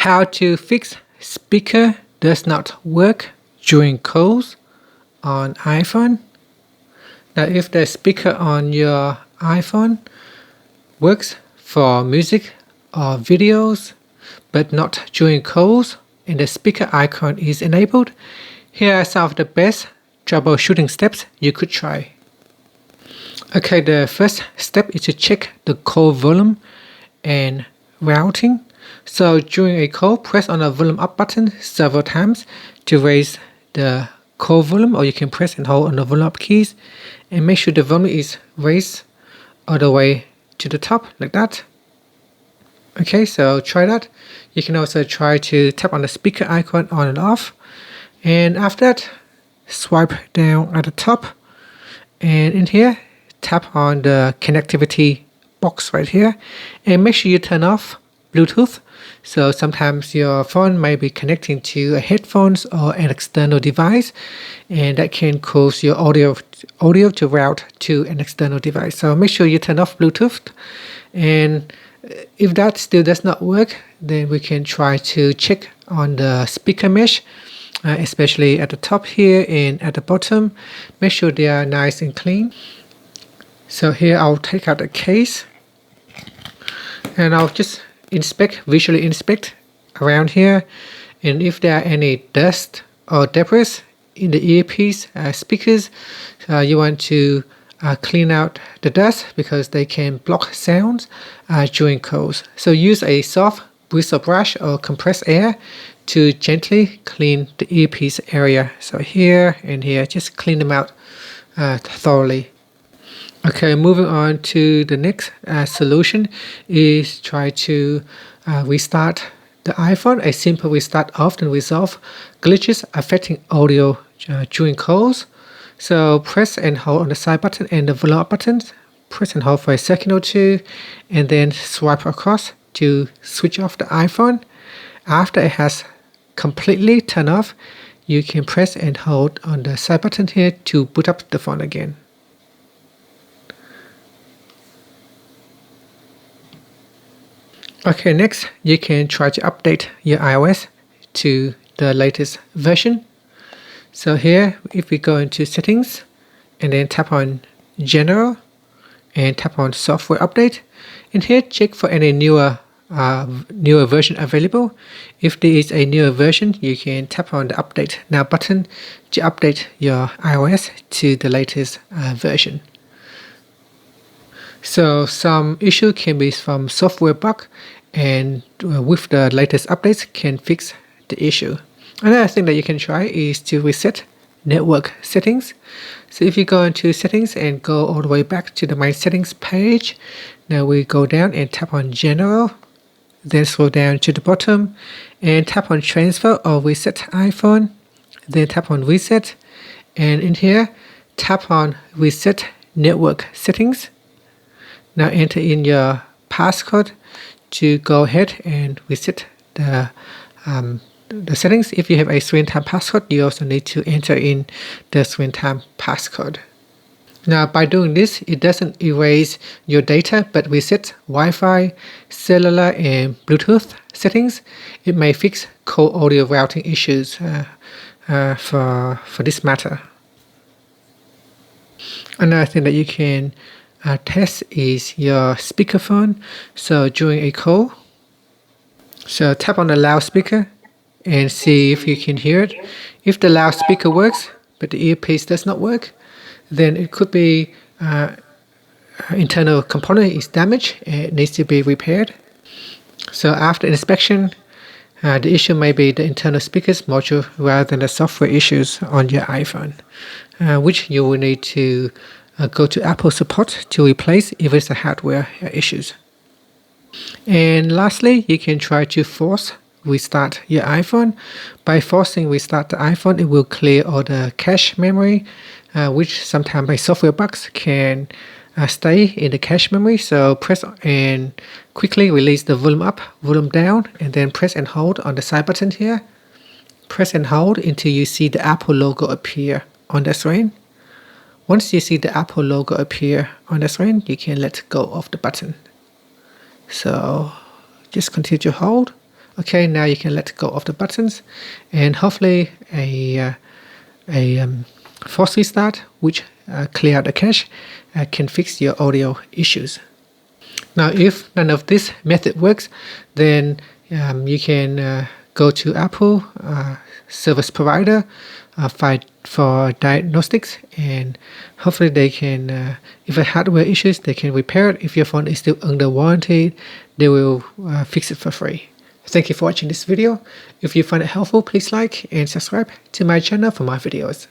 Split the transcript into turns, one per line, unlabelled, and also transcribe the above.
How to fix speaker does not work during calls on iPhone. Now, if the speaker on your iPhone works for music or videos, but not during calls, and the speaker icon is enabled, here are some of the best troubleshooting steps you could try. Okay, the first step is to check the call volume and routing. So during a call, press on the volume up button several times to raise the call volume, or you can press and hold on the volume up keys and make sure the volume is raised all the way to the top like that. Okay, so try that. You can also try to tap on the speaker icon on and off, and after that swipe down at the top, and in here tap on the connectivity box right here and make sure you turn off Bluetooth. So sometimes your phone may be connecting to a headphones or an external device, and that can cause your audio to route to an external device. So make sure you turn off Bluetooth, and if that still does not work, then we can try to check on the speaker mesh, especially at the top here and at the bottom. Make sure they are nice and clean. So here I'll take out the case and I'll just visually inspect around here, and if there are any dust or debris in the earpiece speakers, you want to clean out the dust because they can block sounds during calls. So use a soft bristle brush or compressed air to gently clean the earpiece area. So here and here, just clean them out thoroughly. Okay, moving on to the next solution is try to restart the iPhone. A simple restart often resolves glitches affecting audio during calls. So press and hold on the side button and the volume up button. Press and hold for a second or two, and then swipe across to switch off the iPhone. After it has completely turned off, you can press and hold on the side button here to boot up the phone again. Okay, next you can try to update your iOS to the latest version. So here, if we go into settings and then tap on general and tap on software update, and here check for any newer version available. If there is a newer version, you can tap on the update now button to update your iOS to the latest version. So some issue can be from software bug, and with the latest updates can fix the issue. Another thing that you can try is to reset network settings. So if you go into settings and go all the way back to the main settings page, now we go down and tap on general, then scroll down to the bottom and tap on transfer or reset iPhone, then tap on reset, and in here tap on reset network settings. Now enter in your passcode to go ahead and reset the settings. If you have a screen time passcode, you also need to enter in the screen time passcode. Now by doing this, it doesn't erase your data but resets Wi-Fi, cellular and Bluetooth settings. It may fix call audio routing issues for this matter. Another thing that you can test is your speakerphone. So during a call, so tap on the loudspeaker and see if you can hear it. If the loudspeaker works but the earpiece does not work, then it could be internal component is damaged and it needs to be repaired. So after inspection, the issue may be the internal speakers module rather than the software issues on your iPhone, which you will need to go to Apple support to replace if it's a hardware issues. And lastly, you can try to force restart your iPhone. By forcing restart the iPhone, it will clear all the cache memory, which sometimes by software bugs can stay in the cache memory. So press and quickly release the volume up, volume down, and then press and hold on the side button here. Press and hold until you see the Apple logo appear on the screen. Once you see the Apple logo appear on the screen, you can let go of the button. So just continue to hold Okay, now you can let go of the buttons, and hopefully a force restart, which clear out the cache, can fix your audio issues. Now, if none of this method works, then you can go to Apple service provider, find for diagnostics, and hopefully they can, if it hardware issues, they can repair it. If your phone is still under warranty, they will fix it for free. Thank you for watching this video. If you find it helpful, please like and subscribe to my channel for more videos.